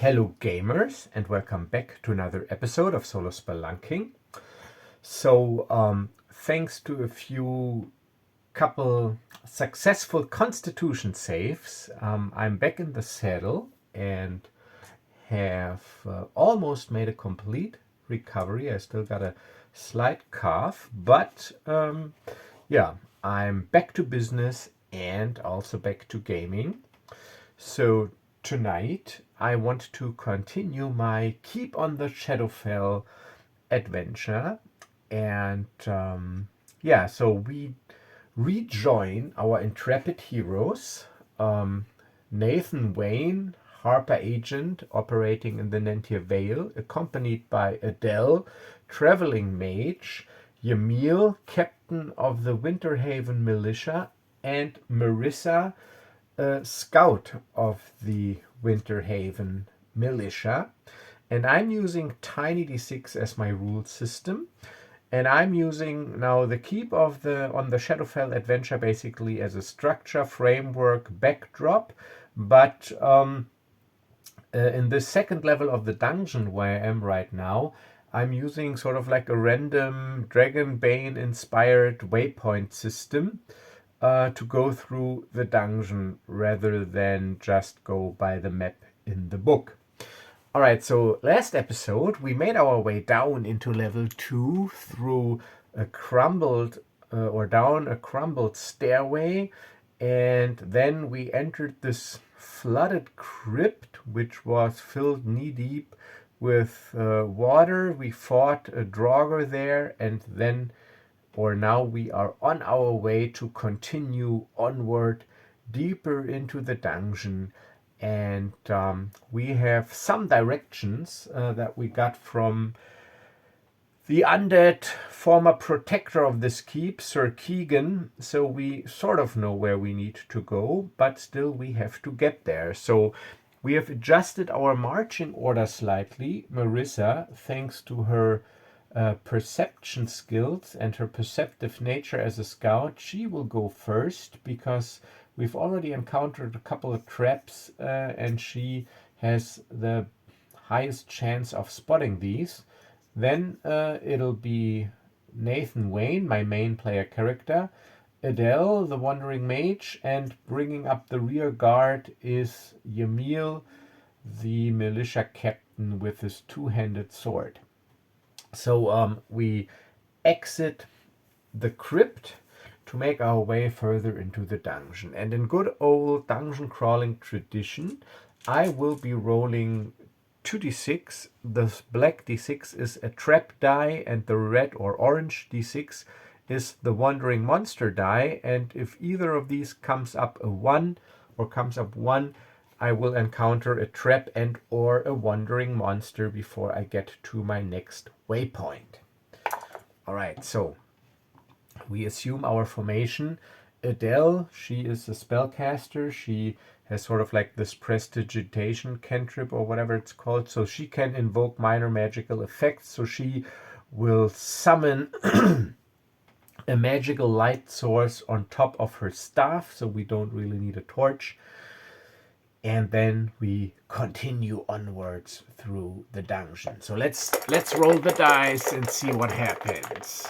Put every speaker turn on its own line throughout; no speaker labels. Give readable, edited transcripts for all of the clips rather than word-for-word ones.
Hello gamers, and welcome back to another episode of Solo Spelunking. Thanks to a couple successful constitution saves, I'm back in the saddle and have almost made a complete recovery. I still got a slight cough, but yeah, I'm back to business and also back to gaming. So tonight I want to continue my Keep on the Shadowfell adventure, and so we rejoin our intrepid heroes, Nathan Wayne, Harper agent operating in the Nantir Vale, accompanied by Adele, traveling mage, Yamil, captain of the Winterhaven militia, and Marissa, scout of the Winterhaven militia. And I'm using Tiny D6 as my rule system. And I'm using now the Keep on the Shadowfell adventure basically as a structure, framework, backdrop. But in the second level of the dungeon where I am right now, I'm using sort of like a random Dragonbane inspired waypoint system to go through the dungeon rather than just go by the map in the book. Alright, so last episode we made our way down into level 2 through a crumbled down a crumbled stairway, and then we entered this flooded crypt which was filled knee deep with water. We fought a Draugr there, and then now we are on our way to continue onward deeper into the dungeon. And we have some directions that we got from the undead former protector of this keep, Sir Keegan. So we sort of know where we need to go, but still we have to get there. So we have adjusted our marching order slightly. Marissa, thanks to her perception skills and her perceptive nature as a scout, she will go first because we've already encountered a couple of traps, and she has the highest chance of spotting these. Then it'll be Nathan Wayne, my main player character, Adele, the wandering mage, and bringing up the rear guard is Yamil, the militia captain with his two-handed sword. So we exit the crypt to make our way further into the dungeon. And in good old dungeon crawling tradition, I will be rolling 2d6. The black d6 is a trap die, and the red or orange d6 is the wandering monster die. And if either of these comes up a 1 or comes up 1, I will encounter a trap and or a wandering monster before I get to my next waypoint. Alright, so we assume our formation. Adele, she is a spellcaster. She has sort of like this prestidigitation cantrip or whatever it's called. So she can invoke minor magical effects. So she will summon a magical light source on top of her staff. So we don't really need a torch. And then we continue onwards through the dungeon. So let's roll the dice and see what happens.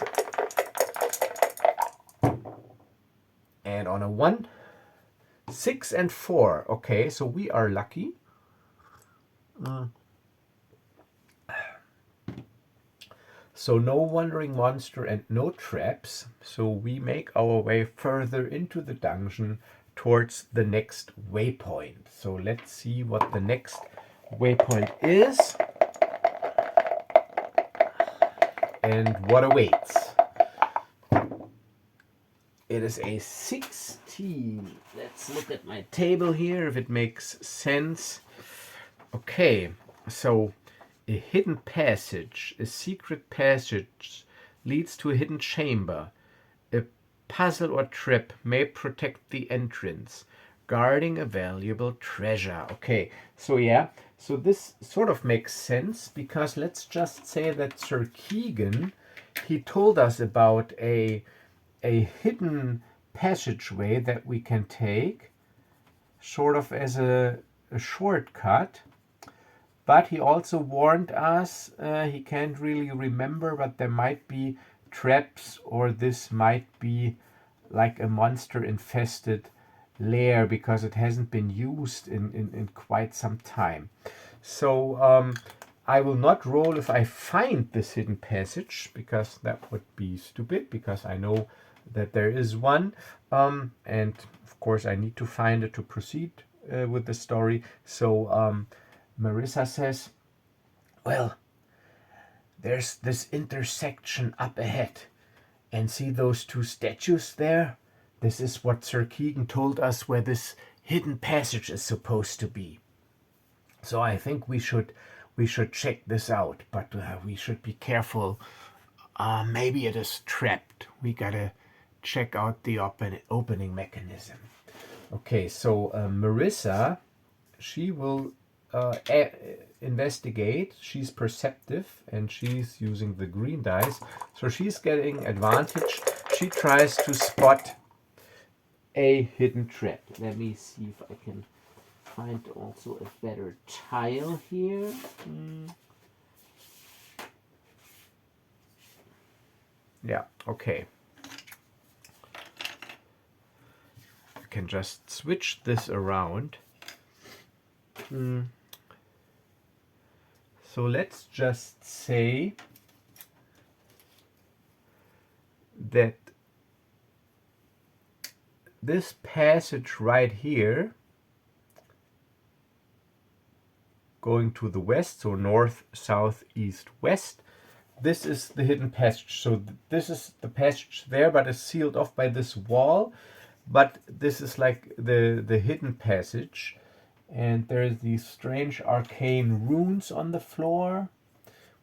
And on a 1, 6 and 4. Okay, so we are lucky. So no wandering monster and no traps. So we make our way further into the dungeon towards the next waypoint. So let's see what the next waypoint is and what awaits. It is a 16. Let's look at my table here if it makes sense. Okay, so a hidden passage, a secret passage leads to a hidden chamber. A puzzle or trap may protect the entrance, guarding a valuable treasure. Okay, so yeah, so this sort of makes sense because let's just say that Sir Keegan, he told us about a hidden passageway that we can take sort of as a shortcut But he also warned us, he can't really remember, but there might be traps, or this might be like a monster infested lair, because it hasn't been used in quite some time. So I will not roll if I find this hidden passage, because that would be stupid, because I know that there is one. And of course I need to find it to proceed with the story. So Marissa says, well, there's this intersection up ahead. And see those two statues there? This is what Sir Keegan told us where this hidden passage is supposed to be. So I think we should check this out, but we should be careful. Maybe it is trapped. We gotta check out the opening mechanism. Okay, so Marissa, she will investigate. She's perceptive and she's using the green dice, so she's getting advantage. She tries to spot a hidden trap. Let me see if I can find also a better tile here. Yeah, okay. I can just switch this around. So let's just say that this passage right here, going to the west, so north, south, east, west, this is the hidden passage. So this is the passage there, but it's sealed off by this wall. But this is like the hidden passage. And there's these strange arcane runes on the floor,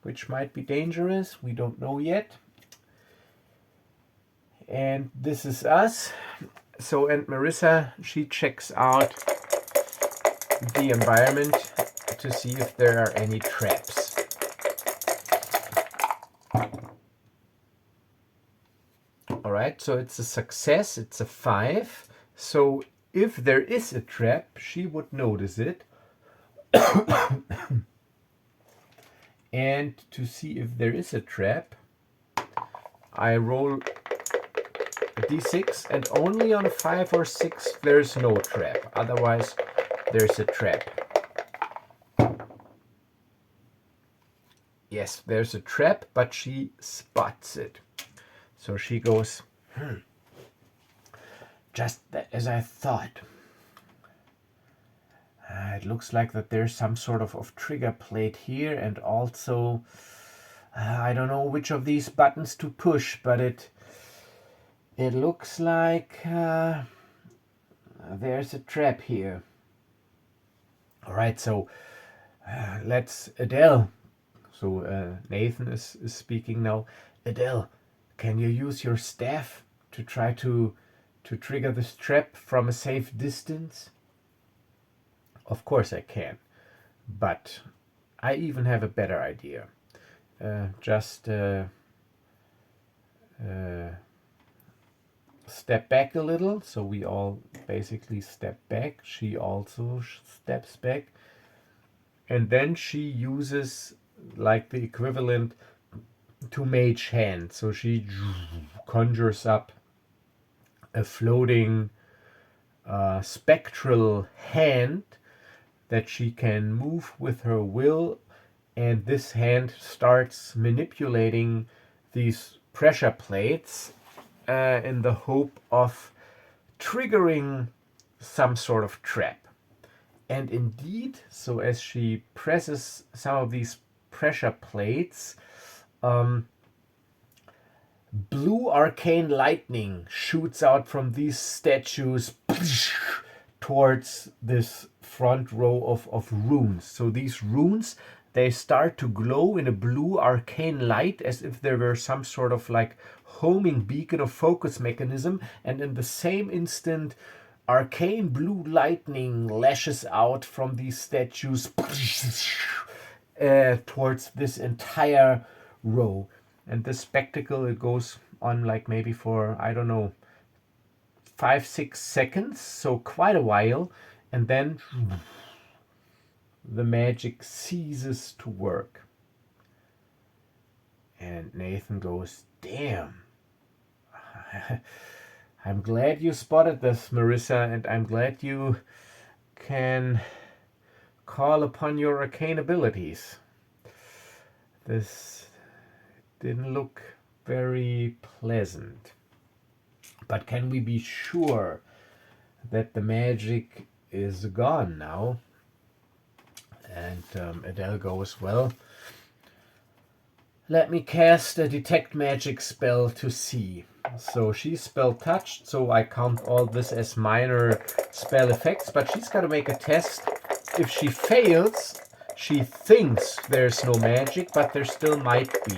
which might be dangerous. We don't know yet. And this is us. So, and Marissa, she checks out the environment to see if there are any traps. All right, so it's a success. It's a 5. So if there is a trap, she would notice it. And to see if there is a trap, I roll a d6, and only on a 5 or 6 there's no trap. Otherwise, there's a trap. Yes, there's a trap, but she spots it. So she goes, just as I thought. It looks like that there's some sort of trigger plate here, and also I don't know which of these buttons to push, but it looks like there's a trap here. All right, so let's, Adele. So Nathan is speaking now. Adele, can you use your staff to try to trigger this trap from a safe distance? Of course I can, but I even have a better idea. Just step back a little. So we all basically step back. She also steps back. And then she uses like the equivalent to mage hand. So she conjures up a floating spectral hand that she can move with her will, and this hand starts manipulating these pressure plates in the hope of triggering some sort of trap. And indeed, so as she presses some of these pressure plates, blue arcane lightning shoots out from these statues towards this front row of runes. So these runes, they start to glow in a blue arcane light, as if there were some sort of like homing beacon or focus mechanism, and in the same instant arcane blue lightning lashes out from these statues towards this entire row. And this spectacle, it goes on like maybe for, I don't know, 5-6 seconds, so quite a while. And then the magic ceases to work. And Nathan goes, damn. I'm glad you spotted this, Marissa, and I'm glad you can call upon your arcane abilities. This didn't look very pleasant. But can we be sure that the magic is gone now? And Adele goes, well, let me cast a detect magic spell to see. So she's spell touched, so I count all this as minor spell effects, but she's got to make a test. If she fails, she thinks there's no magic, but there still might be.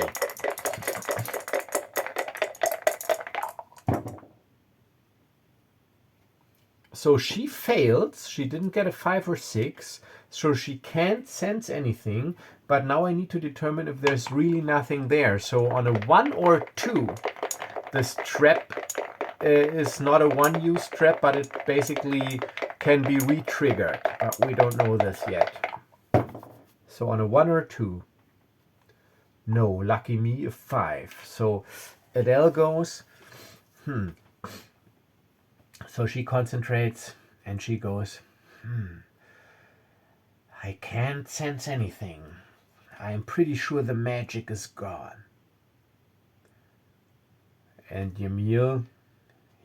So she fails, she didn't get a 5 or 6, so she can't sense anything, but now I need to determine if there's really nothing there. So on a 1 or 2, this trap is not a one-use trap, but it basically can be re-triggered, but we don't know this yet. So on a 1 or 2, no, lucky me, a 5. So Adele goes, So she concentrates and she goes, I can't sense anything. I'm pretty sure the magic is gone. And Yamil,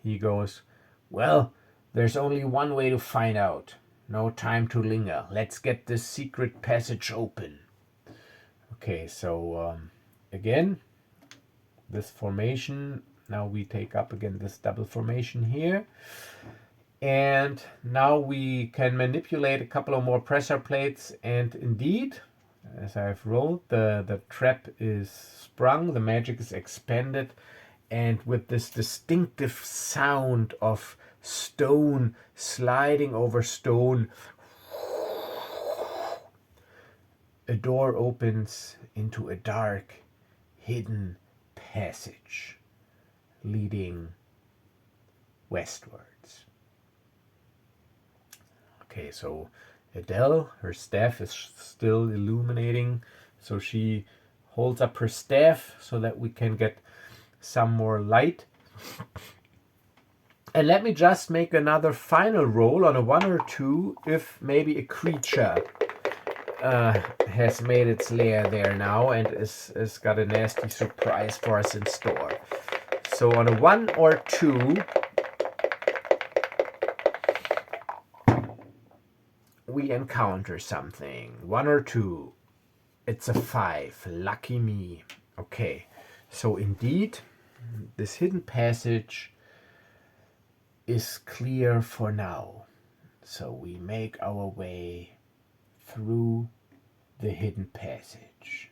he goes, well, there's only one way to find out. No time to linger. Let's get this secret passage open. Okay, so again, this formation. Now we take up again this double formation here. And now we can manipulate a couple of more pressure plates. And indeed, as I've rolled, the trap is sprung, the magic is expanded. And with this distinctive sound of stone sliding over stone, a door opens into a dark, hidden passage leading westwards. Okay, so Adele, her staff is still illuminating, so she holds up her staff so that we can get some more light. And let me just make another final roll on a 1 or 2 if maybe a creature has made its lair there now and is got a nasty surprise for us in store. So on a 1 or 2, we encounter something. 1 or 2. It's a 5. Lucky me. Okay. So indeed, this hidden passage is clear for now. So we make our way through the hidden passage.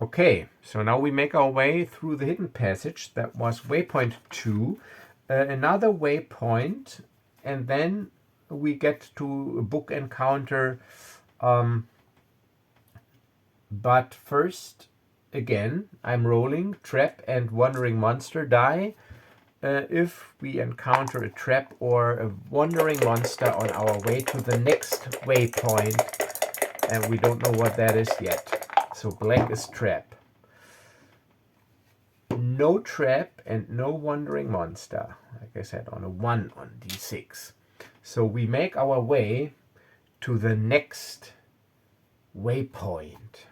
Okay, so now we make our way through the hidden passage. That was waypoint 2. Another waypoint, and then we get to a book encounter. But first, again, I'm rolling trap and wandering monster die. If we encounter a trap or a wandering monster on our way to the next waypoint, and we don't know what that is yet. So black is trap. No trap and no wandering monster. Like I said, on a 1 on D6. So we make our way to the next waypoint.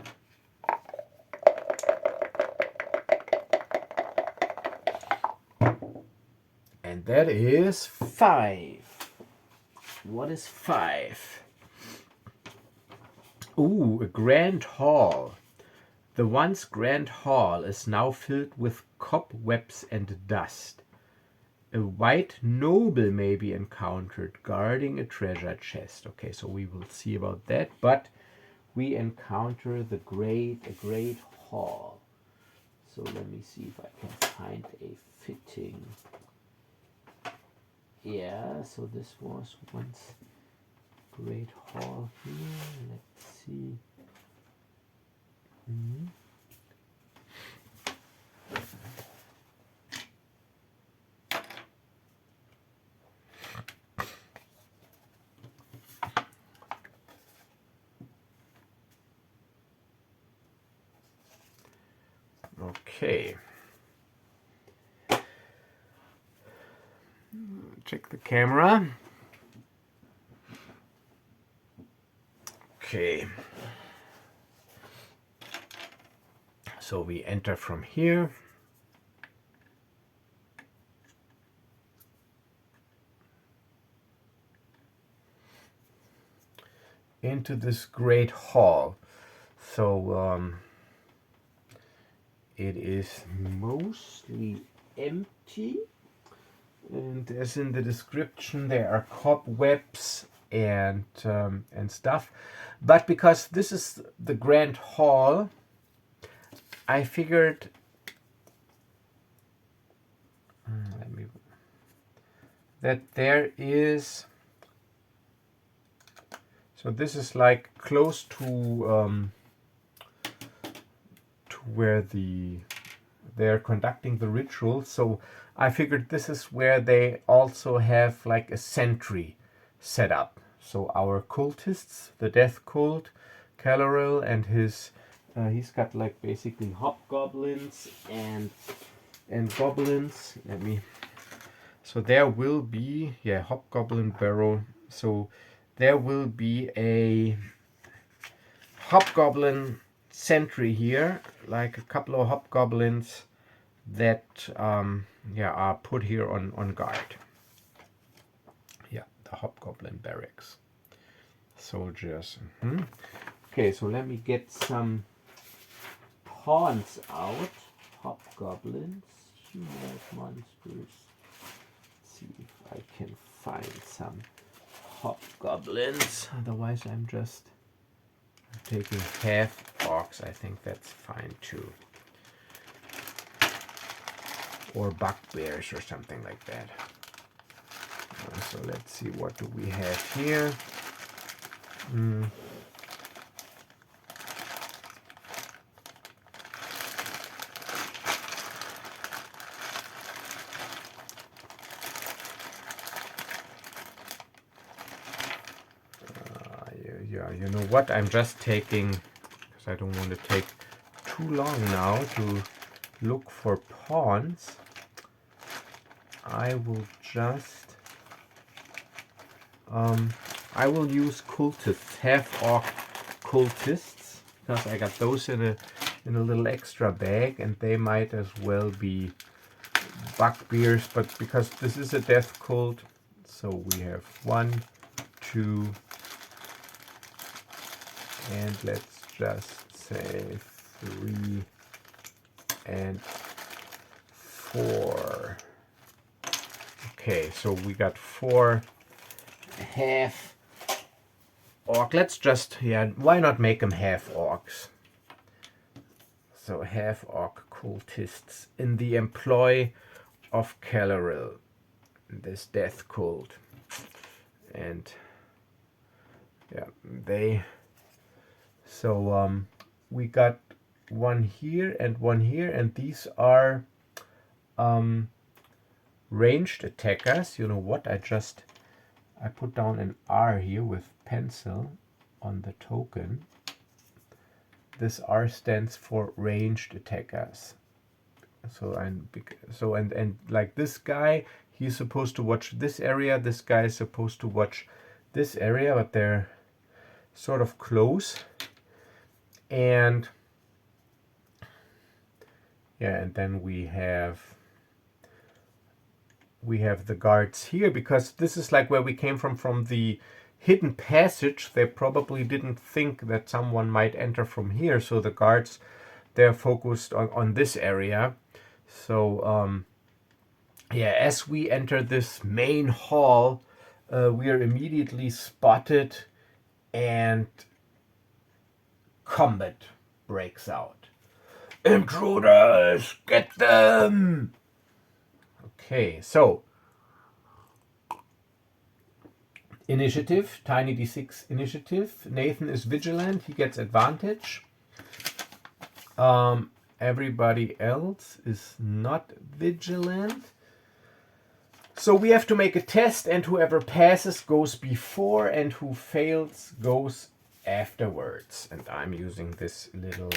And that is 5. What is 5? Ooh, a grand hall. The once grand hall is now filled with cobwebs and dust. A white noble may be encountered guarding a treasure chest. Okay, so we will see about that. But we encounter a great hall. So let me see if I can find a fitting. Yeah, so this was once great hall here. Let's see. Okay. Check the camera. Okay. So we enter from here. Into this great hall. So it is mostly empty. And as in the description, there are cobwebs and stuff. But because this is the grand hall, I figured that there is. So this is like close to where they're conducting the ritual. So I figured this is where they also have like a sentry set up. So our cultists, the death cult, Calorel and his, he's got like basically hobgoblins and goblins. So there will be, hobgoblin barrow. So there will be a hobgoblin sentry here, like a couple of hobgoblins that are put here on guard. Yeah, the hobgoblin barracks. Soldiers. Okay, so let me get some pawns out. Hobgoblins, humanoid monsters. Let's see if I can find some hobgoblins. Otherwise, I'm just taking half-orcs. I think that's fine too. Or bugbears or something like that. So let's see, what do we have here? You know what? I'm just taking, because I don't want to take too long now to look for pawns. I will just I will use cultists, half-orc cultists, because I got those in a little extra bag, and they might as well be bugbears, but because this is a death cult, so we have 1, 2, and let's just say 3 and 4. Okay, so we got 4 half orc. Let's just, why not make them half orcs? So half orc cultists in the employ of Calorel, this death cult. And we got 1 here and 1 here, and these are ranged attackers. You know what? I put down an R here with pencil on the token. This R stands for ranged attackers. So like this guy, he's supposed to watch this area. This guy is supposed to watch this area, but they're sort of close. And and then we have the guards here, because this is like where we came from the hidden passage. They probably didn't think that someone might enter from here, so the guards, they're focused on this area. So as we enter this main hall, we are immediately spotted and combat breaks out. Intruders, get them! Okay, so initiative, tiny d6 initiative. Nathan is vigilant, he gets advantage. Everybody else is not vigilant. So we have to make a test, and whoever passes goes before, and who fails goes afterwards. And I'm using this little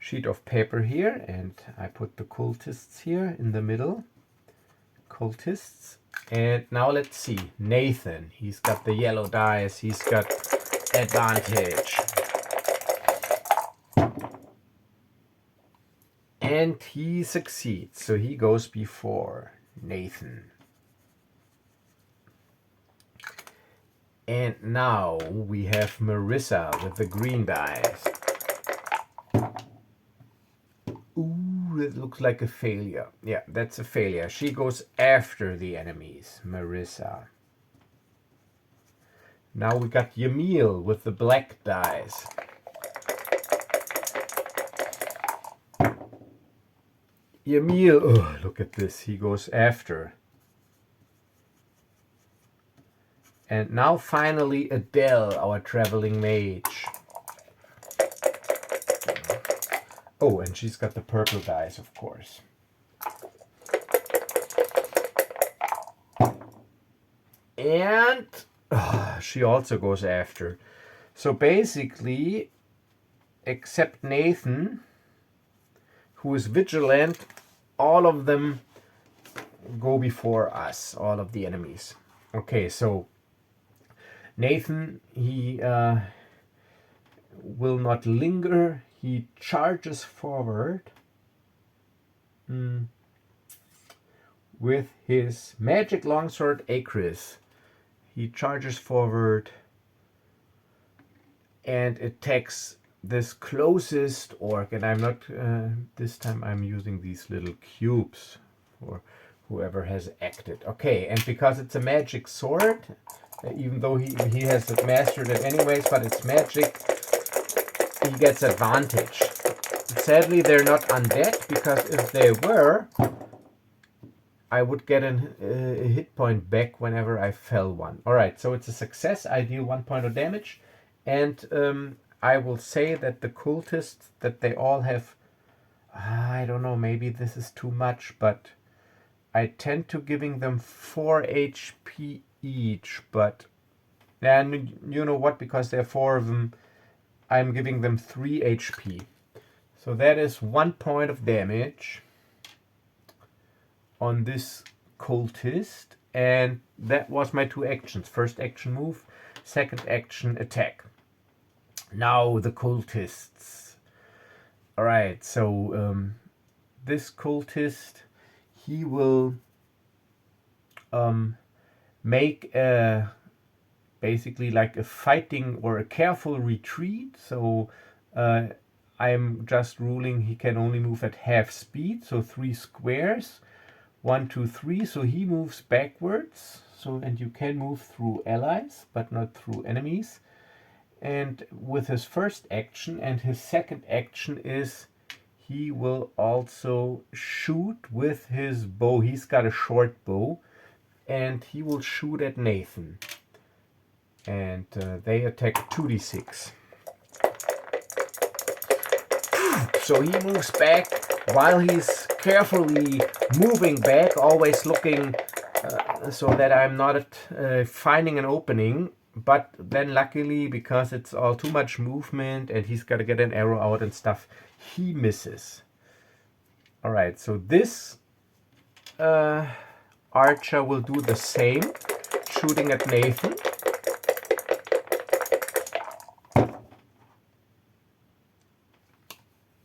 sheet of paper here, and I put the cultists here in the middle. Cultists. And now let's see. Nathan. He's got the yellow dice. He's got advantage. And he succeeds. So he goes before Nathan. And now we have Marissa with the green dice. Ooh, it looks like a failure. Yeah, that's a failure. She goes after the enemies, Marissa. Now we got Yamil with the black dice. Yamil, oh, look at this. He goes after. And now finally Adele, our traveling mage. Oh, and she's got the purple dice, of course. And she also goes after. So basically, except Nathan, who is vigilant, all of them go before us, all of the enemies. Okay, so Nathan, he will not linger. He charges forward with his magic longsword Acris. He charges forward and attacks this closest orc. And I'm not, this time I'm using these little cubes for whoever has acted. Okay, and because it's a magic sword, even though he has mastered it anyways, but it's magic, he gets advantage. Sadly, they're not undead, because if they were, I would get a hit point back whenever I fell one. Alright, so it's a success. I deal 1 point of damage. And I will say that the cultists, that they all have, I don't know, maybe this is too much, but I tend to giving them 4 HP each. But, and you know what, because there are 4 of them, I'm giving them 3 HP. So that is 1 point of damage on this cultist. And that was my 2 actions. First action move, second action attack. Now the cultists. Alright, so this cultist, he will make a basically like a fighting or a careful retreat. So I'm just ruling he can only move at half speed, so 3 squares. 1, 2, 3. So he moves backwards. So, and you can move through allies, but not through enemies. And with his first action, and his second action is he will also shoot with his bow. He's got a short bow, and he will shoot at Nathan. And they attack 2d6. So he moves back while he's carefully moving back, always looking so that I'm not finding an opening. But then luckily, because it's all too much movement and he's got to get an arrow out and stuff, he misses. Alright, so this archer will do the same, shooting at Nathan.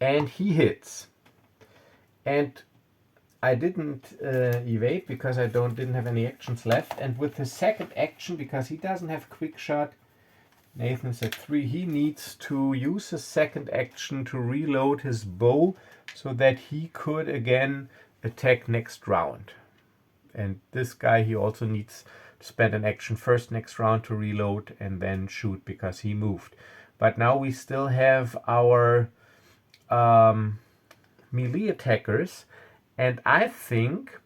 And he hits. And I didn't evade because I didn't have any actions left. And with his second action, because he doesn't have quick shot, Nathan's at 3, he needs to use his second action to reload his bow so that he could again attack next round. And this guy, he also needs to spend an action first next round to reload and then shoot because he moved. But now we still have our melee attackers, and I think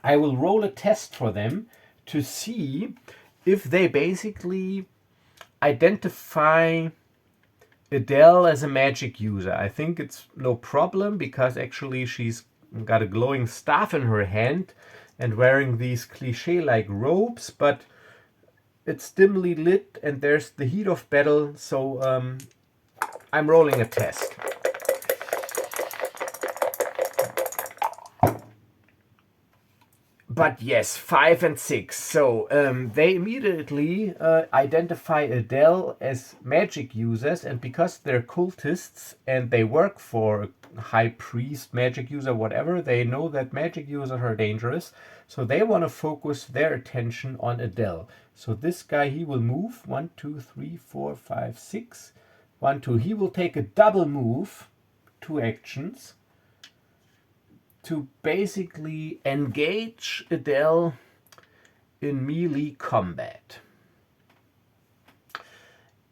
I will roll a test for them to see if they basically identify Adele as a magic user. I think it's no problem because actually she's got a glowing staff in her hand and wearing these cliche-like robes, but it's dimly lit and there's the heat of battle, so I'm rolling a test. But yes, 5 and 6. So they immediately identify Adele as magic users, and because they're cultists and they work for a high priest, magic user, whatever, they know that magic users are dangerous. So they want to focus their attention on Adele. So this guy, he will move 1, 2, 3, 4, 5, 6. 1, 2. He will take a double move, 2 actions, to basically engage Adele in melee combat.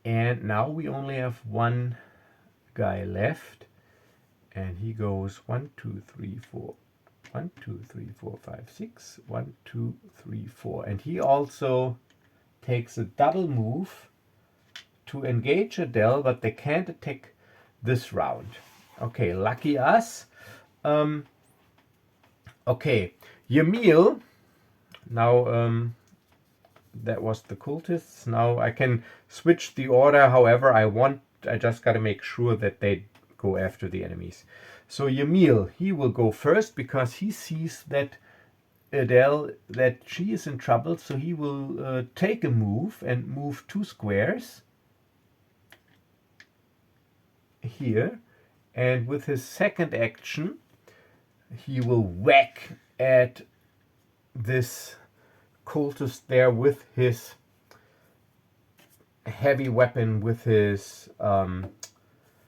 And now we only have one guy left, and he goes 1, 2, 3, 4. 1, 2, 3, 4, 5, 6. 1, 2, 3, 4. And he also takes a double move to engage Adele, but they can't attack this round. Okay, lucky us. Okay, Yamil. Now, that was the cultists. Now I can switch the order however I want. I just got to make sure that they go after the enemies. So Yamil, he will go first because he sees that Adele, that she is in trouble. So he will take a move and move 2 squares here. And with his second action, he will whack at this cultist there with his heavy weapon, with his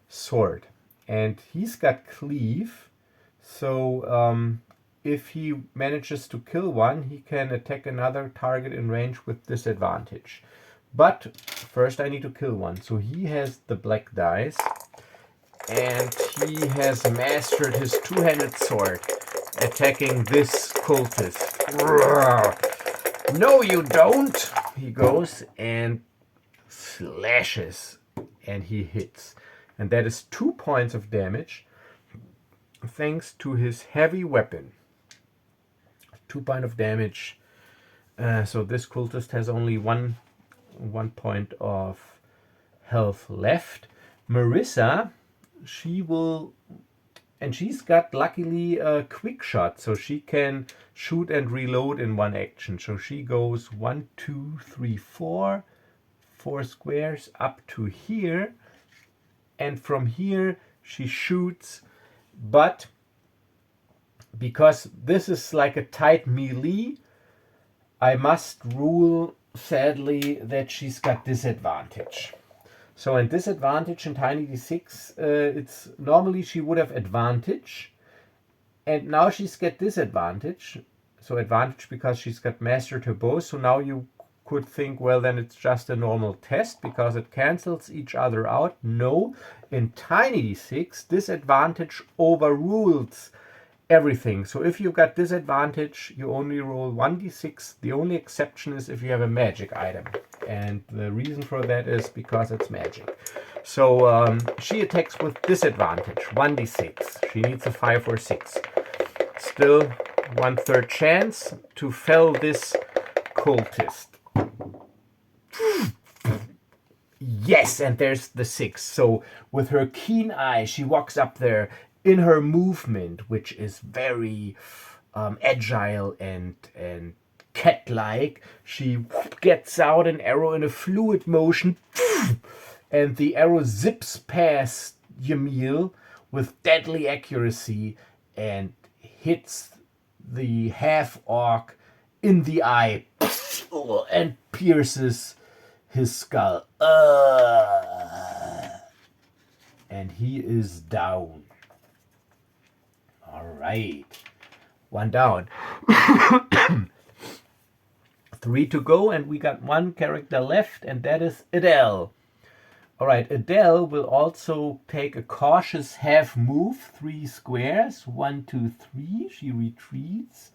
sword. And he's got cleave, so if he manages to kill one, he can attack another target in range with disadvantage. But first I need to kill one. So he has the black dice, and he has mastered his two-handed sword, attacking this cultist. No, you don't! He goes and slashes, and he hits. And that is 2 points of damage, thanks to his heavy weapon. 2 points of damage. So this cultist has only one point of health left. Marissa, she will, and she's got luckily a quick shot, so she can shoot and reload in one action. So she goes 1, 2, 3, 4 squares up to here, and from here she shoots. But because this is like a tight melee, I must rule sadly that she's got disadvantage. So in disadvantage in Tiny D6, it's normally she would have advantage, and now she's got disadvantage. So advantage because she's got mastered her bow. So now you could think, well, then it's just a normal test because it cancels each other out. No, in Tiny D6, disadvantage overrules everything. So if you've got disadvantage, you only roll 1d6. The only exception is if you have a magic item. And the reason for that is because it's magic. So she attacks with disadvantage, 1d6. She needs a 5 or 6. Still 1/3 chance to fell this cultist. Yes, and there's the 6. So with her keen eye, she walks up there in her movement, which is very agile and cat-like. She gets out an arrow in a fluid motion, and the arrow zips past Yamil with deadly accuracy and hits the half-orc in the eye and pierces his skull. And he is down. All right. 1 down. 3 to go, and we got 1 character left, and that is Adele. All right, Adele will also take a cautious half move, 3 squares, 1, 2, 3. She retreats.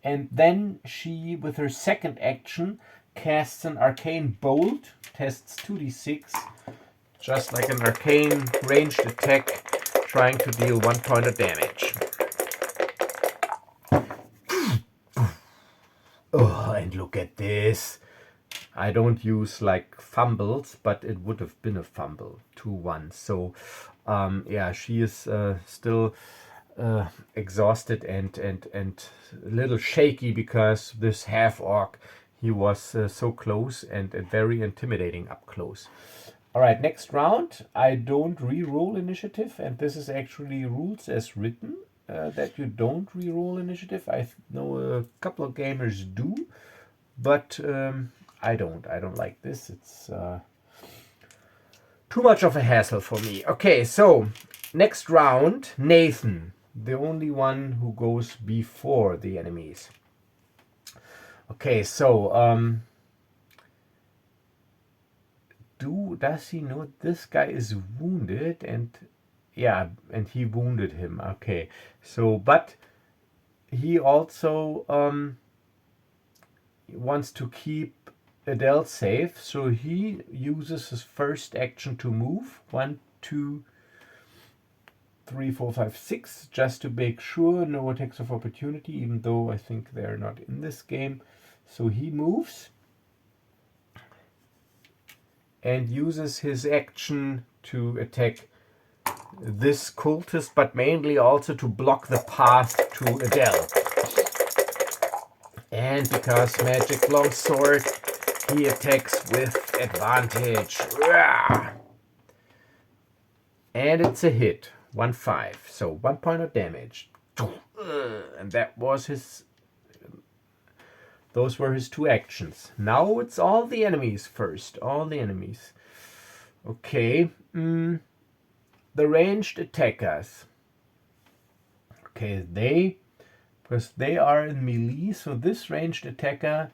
And then she, with her second action, casts an arcane bolt, tests 2d6, just like an arcane ranged attack, trying to deal 1 point of damage. Oh, and look at this. I don't use like fumbles, but it would have been a fumble, 2-1. So, yeah, she is still exhausted and a little shaky because this half-orc, he was so close and very intimidating up close. All right, next round. I don't re-roll initiative, and this is actually rules as written, that you don't re-roll initiative. I know a couple of gamers do, but I don't. I don't like this. It's too much of a hassle for me. Okay, so next round, Nathan, the only one who goes before the enemies. Okay, so does he know this guy is wounded? And yeah, and he wounded him. Okay, so but he also wants to keep Adele safe, so he uses his first action to move 1, 2, 3, 4, 5, 6, just to make sure no attacks of opportunity, even though I think they're not in this game. So he moves and uses his action to attack this cultist, but mainly also to block the path to Adele. And because magic longsword, he attacks with advantage. And it's a hit. 1-5. So 1 point of damage. And that was his. Those were his 2 actions. Now it's all the enemies first. All the enemies. Okay. The ranged attackers. Okay, because they are in melee, so this ranged attacker,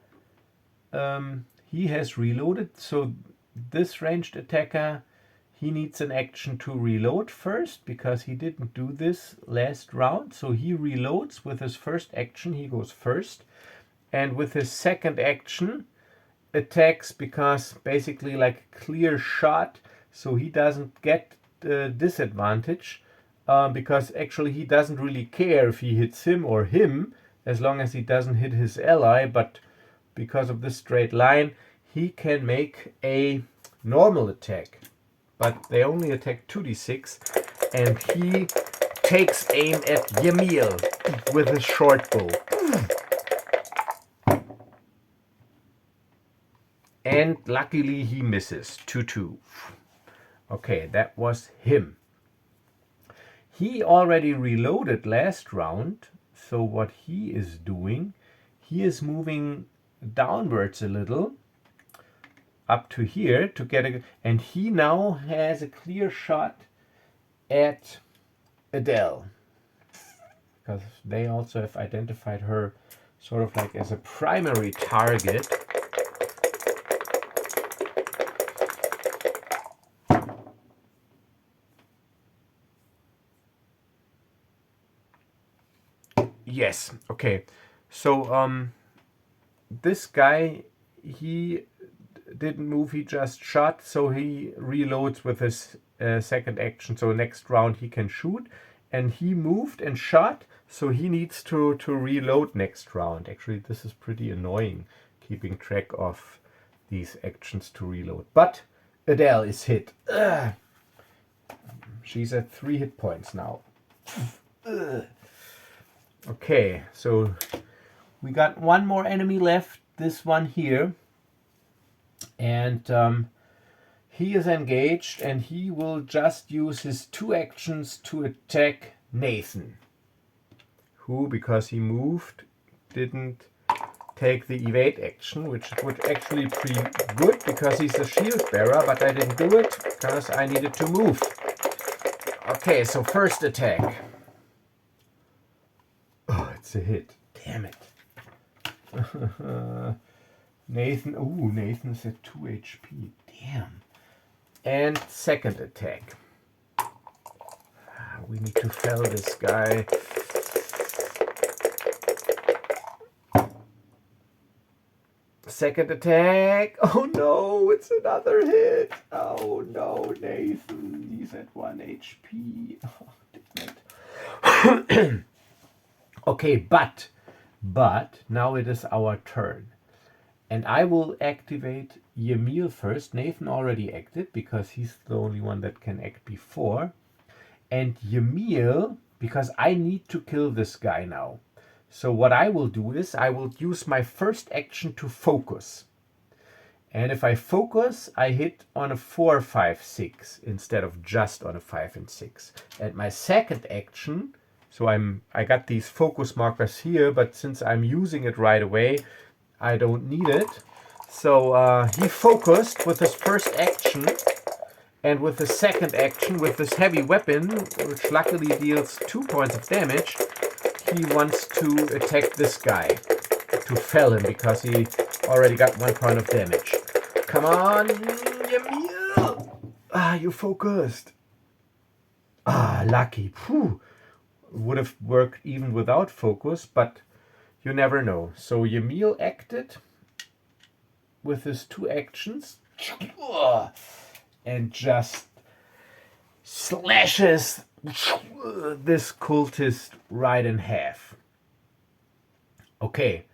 he has reloaded, so this ranged attacker, he needs an action to reload first, because he didn't do this last round, so he reloads with his first action, he goes first, and with his second action, attacks, because basically like a clear shot, so he doesn't get disadvantage, because actually he doesn't really care if he hits him or him, as long as he doesn't hit his ally, but because of this straight line, he can make a normal attack. But they only attack 2d6, and he takes aim at Yamil with his short bow. And luckily he misses. 2-2. Okay, that was him. He already reloaded last round, so what he is doing, he is moving downwards a little, up to here, to get a, and he now has a clear shot at Adele, because they also have identified her sort of like as a primary target. Yes, okay. So this guy, he didn't move, he just shot, so he reloads with his second action, so next round he can shoot, and he moved and shot, so he needs to reload next round. Actually, this is pretty annoying, keeping track of these actions to reload. But Adele is hit. Ugh. She's at 3 hit points now. Ugh. Okay, so we got one more enemy left, this one here. And he is engaged, and he will just use his 2 actions to attack Nathan, who, because he moved, didn't take the evade action, which would actually be good because he's a shield bearer, but I didn't do it because I needed to move. Okay, so first attack. Oh, it's a hit. Damn it. Nathan, Nathan's at 2 HP. Damn. And second attack. We need to fell this guy. Second attack. Oh no, it's another hit. Oh no, Nathan. He's at 1 HP. Oh, damn it. Okay, but now it is our turn. And I will activate Yamil first. Nathan already acted because he's the only one that can act before. And Yamil, because I need to kill this guy now. So what I will do is I will use my first action to focus. And if I focus, I hit on a 4, 5, 6 instead of just on a 5 and 6. And my second action, so I got these focus markers here, but since I'm using it right away, I don't need it. So he focused with his first action, and with the second action, with this heavy weapon, which luckily deals 2 points of damage, he wants to attack this guy to fell him because he already got 1 point of damage. Come on, Yamil! Ah, you focused. Ah, lucky. Phew. Would have worked even without focus, but you never know. So Yamil acted with his 2 actions and just slashes this cultist right in half. Okay,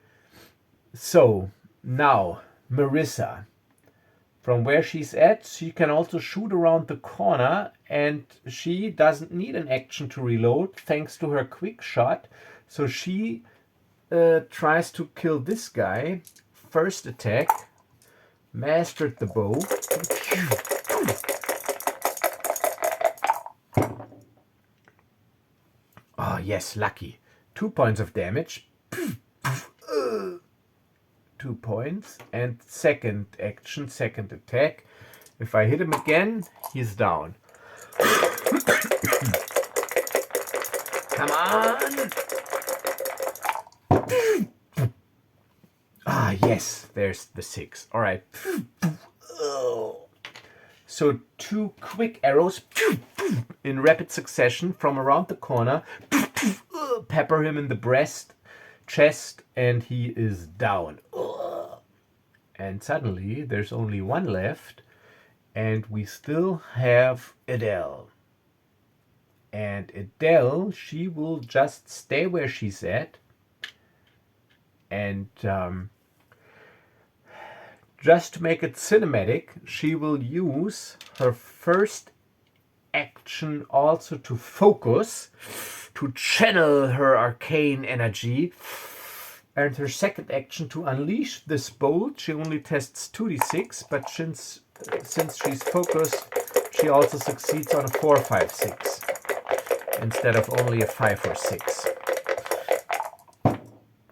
so now Marissa, from where she's at, she can also shoot around the corner, and she doesn't need an action to reload thanks to her quick shot. So she tries to kill this guy. First attack, mastered the bow. Oh yes, lucky. 2 points of damage. 2 points. And second action, second attack. If I hit him again, he's down. Come on! Ah, yes, there's the 6. All right. So 2 quick arrows in rapid succession from around the corner, pepper him in the breast, chest, and he is down. And suddenly there's only 1 left, and we still have Adele. And Adele, she will just stay where she's at, and just to make it cinematic, she will use her first action also to focus, to channel her arcane energy, and her second action to unleash this bolt. She only tests 2d6, but since she's focused, she also succeeds on a 4, 5, 6 instead of only a 5 or 6.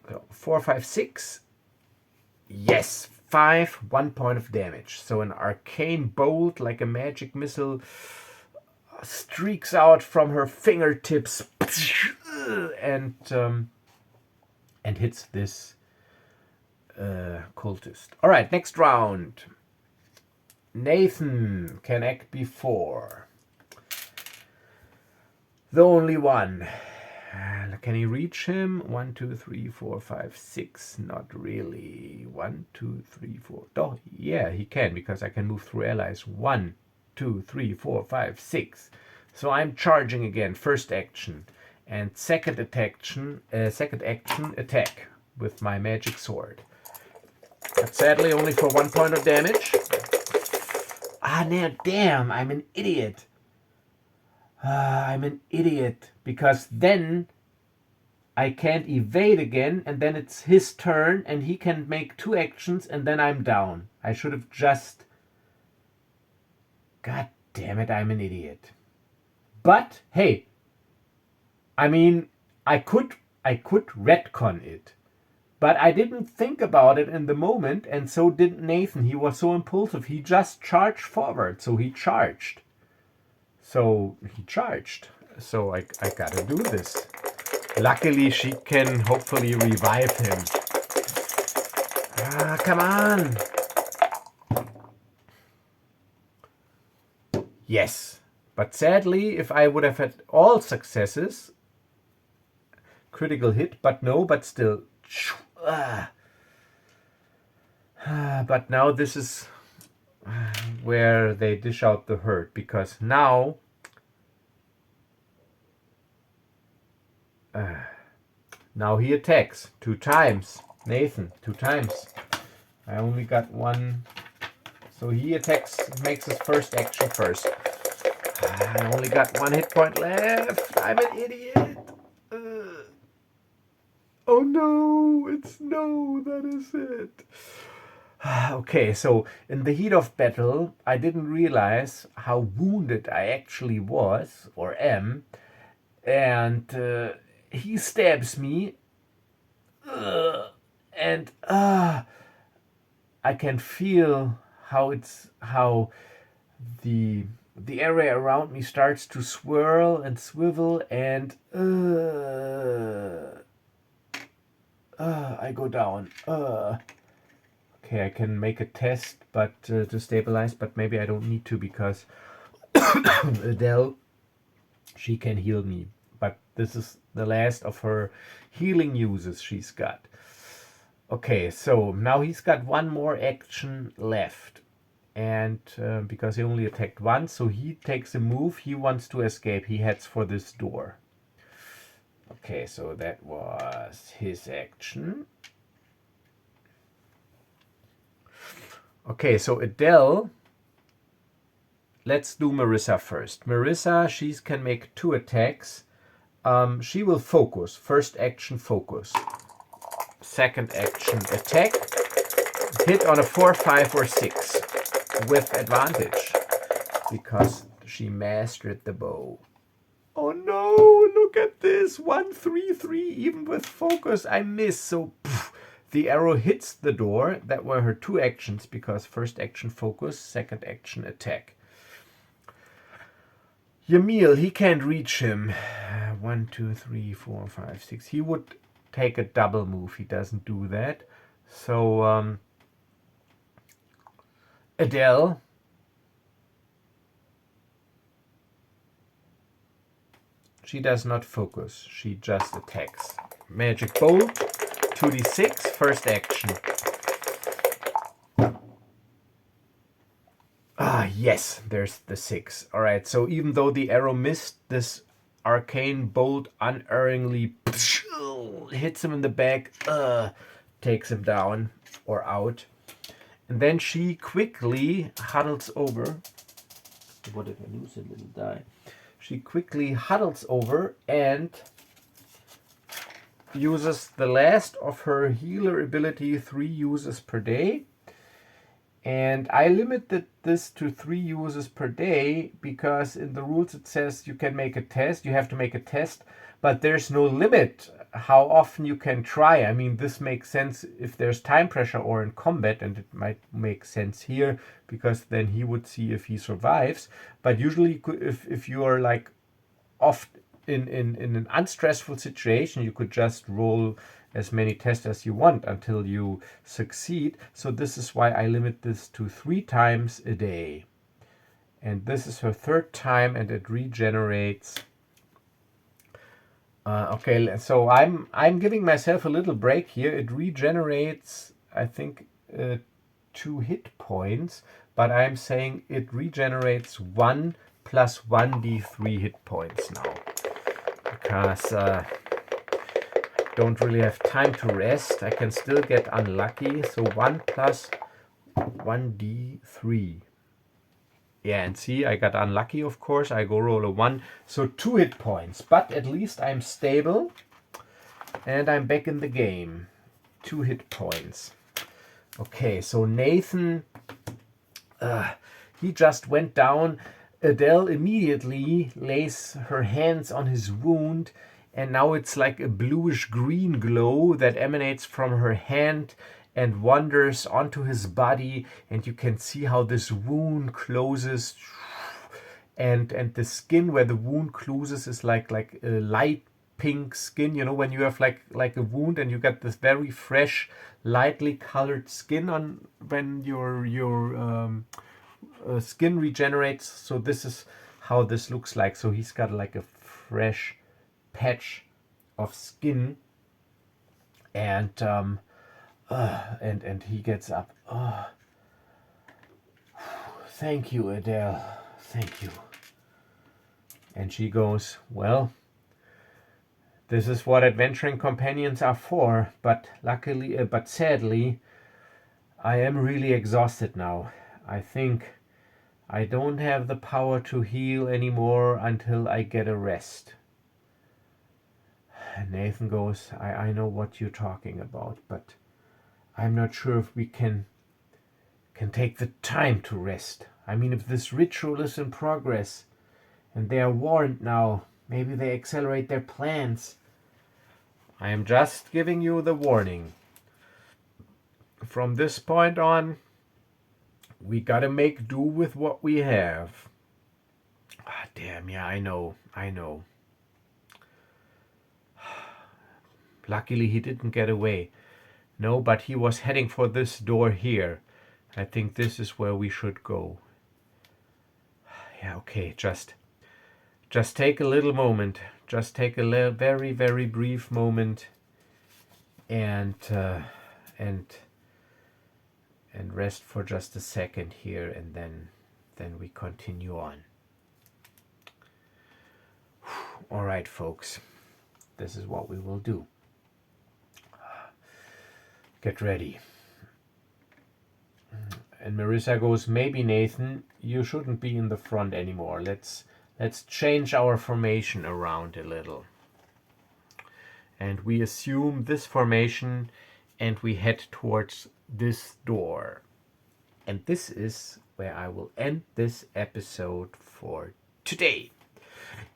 So 4, 5, 6. Yes, 5, 1 point of damage. So an arcane bolt, like a magic missile, streaks out from her fingertips and hits this cultist. All right, next round. Nathan can act before. The only one. Can he reach him? 1, 2, 3, 4, 5, 6. Not really. 1, 2, 3, 4. Oh, yeah, he can, because I can move through allies. 1, 2, 3, 4, 5, 6. So I'm charging again. First action. And second action, attack with my magic sword. But sadly, only for 1 point of damage. Ah, now, damn, I'm an idiot. I'm an idiot, because then I can't evade again, and then it's his turn, and he can make 2 actions, and then I'm down. I should have just... God damn it, I'm an idiot. But, hey, I mean, I could retcon it. But I didn't think about it in the moment, and so didn't Nathan. He was so impulsive. He just charged forward, so he charged. So he charged. So I gotta do this. Luckily, she can hopefully revive him. Ah, come on! Yes. But sadly, if I would have had all successes, critical hit, but no, but still. But now this is where they dish out the hurt, because now he attacks 2 times. Nathan, 2 times. I only got 1. So he attacks, makes his first action first. I only got 1 hit point left. I'm an idiot. Oh no, it's no, that is it. Okay, so in the heat of battle, I didn't realize how wounded I actually was or am, and he stabs me, and I can feel how the the area around me starts to swirl and swivel, and I go down. Okay, I can make a test, but to stabilize, but maybe I don't need to because Adele, she can heal me. But this is the last of her healing uses she's got. Okay, so now he's got one more action left. And because he only attacked once, so he takes a move. He wants to escape. He heads for this door. Okay, so that was his action. Okay, so Adele, let's do Marissa first. Marissa, she can make 2 attacks. She will focus. First action, focus. Second action, attack. Hit on a 4, 5, or 6 with advantage because she mastered the bow. Oh no, look at this. 1, 3, 3. Even with focus, I miss. So the arrow hits the door. That were her 2 actions because first action focus, second action attack. Yamil, he can't reach him. 1, 2, 3, 4, 5, 6. He would take a double move. He doesn't do that. So Adele, she does not focus. She just attacks. Magic Bolt, 2d6, first action. Ah, yes, there's the 6. All right, so even though the arrow missed, this arcane bolt unerringly hits him in the back, takes him down or out. And then she quickly huddles over. What did I lose? A little die. She quickly huddles over and uses the last of her healer ability, 3 uses per day. And I limited this to 3 uses per day because in the rules it says you can make a test, you have to make a test, but there's no limit how often you can try. I mean, this makes sense if there's time pressure or in combat, and it might make sense here because then he would see if he survives. But usually if you are like off in an unstressful situation, you could just roll as many tests as you want until you succeed. So this is why I limit this to 3 times a day. And this is her 3rd time, and it regenerates. Okay, so I'm giving myself a little break here. It regenerates, I think, 2 hit points, but I'm saying it regenerates 1 plus 1d3 hit points now. Because don't really have time to rest. I can still get unlucky. So 1 plus 1d3. Yeah, and see, I got unlucky, of course. I go roll a 1. So 2 hit points. But at least I'm stable. And I'm back in the game. 2 hit points. Okay, so Nathan, he just went down. Adele immediately lays her hands on his wound, and now it's like a bluish green glow that emanates from her hand and wanders onto his body, and you can see how this wound closes, and the skin where the wound closes is like a light pink skin. You know, when you have like a wound and you got this very fresh, lightly colored skin on when your skin regenerates. So this is how this looks like. So he's got like a fresh patch of skin, and he gets up. Oh, thank you, Adele. Thank you. And she goes, well, this is what adventuring companions are for, but sadly, I am really exhausted now. I think I don't have the power to heal anymore until I get a rest. And Nathan goes, I know what you're talking about, but I'm not sure if we can take the time to rest. I mean, if this ritual is in progress and they are warned now, maybe they accelerate their plans. I am just giving you the warning. From this point on, we gotta make do with what we have. Ah, damn, yeah, I know. Luckily, he didn't get away. No, but he was heading for this door here. I think this is where we should go. Yeah, okay, just take a little moment. Just take a very, very brief moment and rest for just a second here, and then we continue on. All right, folks, this is what we will do. Get ready. And Marissa goes, maybe Nathan, you shouldn't be in the front anymore. Let's change our formation around a little. And we assume this formation and we head towards this door. And this is where I will end this episode for today.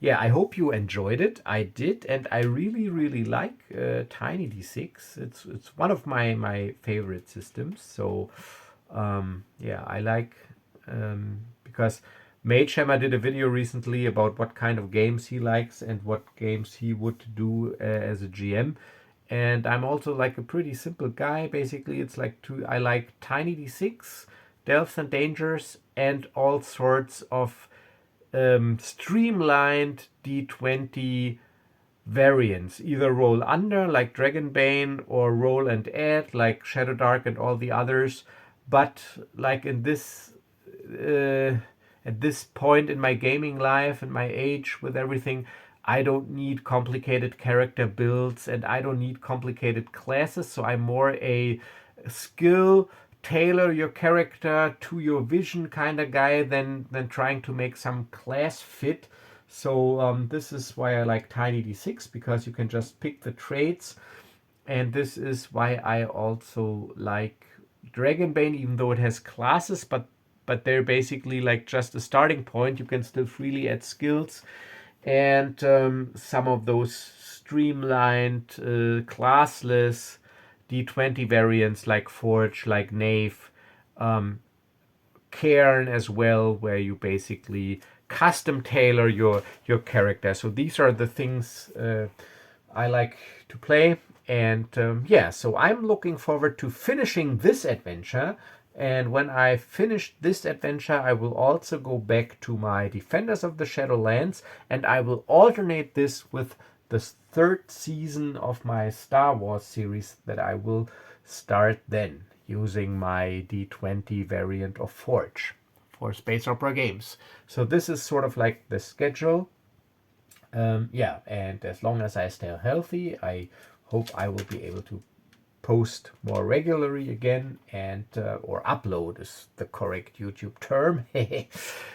Yeah, I hope you enjoyed it. I did, and I really, really like Tiny D6. It's one of my favorite systems. So yeah, I like because Mage Hammer did a video recently about what kind of games he likes and what games he would do as a GM. And I'm also like a pretty simple guy. Basically, it's like I like Tiny D6, Delves and Dangers, and all sorts of streamlined D20 variants. Either roll under like Dragonbane or roll and add like Shadow Dark and all the others. But like in this at this point in my gaming life and my age with everything, I don't need complicated character builds and I don't need complicated classes. So I'm more a skill, tailor your character to your vision kind of guy than trying to make some class fit. So this is why I like Tiny D6, because you can just pick the traits. And this is why I also like Dragonbane, even though it has classes, but they're basically like just a starting point. You can still freely add skills. And some of those streamlined, classless D20 variants like Forge, like Knave, Cairn as well, where you basically custom tailor your character. So these are the things I like to play. And yeah, so I'm looking forward to finishing this adventure. And when I finish this adventure, I will also go back to my Defenders of the Shadowlands, and I will alternate this with the third season of my Star Wars series that I will start then, using my D20 variant of Forge for Space Opera games. So this is sort of like the schedule. Yeah, and as long as I stay healthy, I hope I will be able to post more regularly again, and or upload is the correct YouTube term.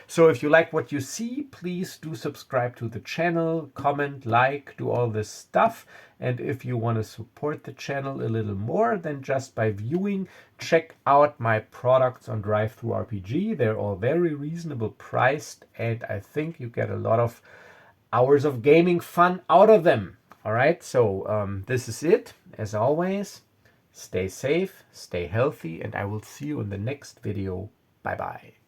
So if you like what you see, please do subscribe to the channel, comment, like, do all this stuff. And if you want to support the channel a little more than just by viewing, check out my products on DriveThruRPG. They're all very reasonable priced, and I think you get a lot of hours of gaming fun out of them. All right, so this is it. As always, stay safe, stay healthy, and I will see you in the next video. Bye bye.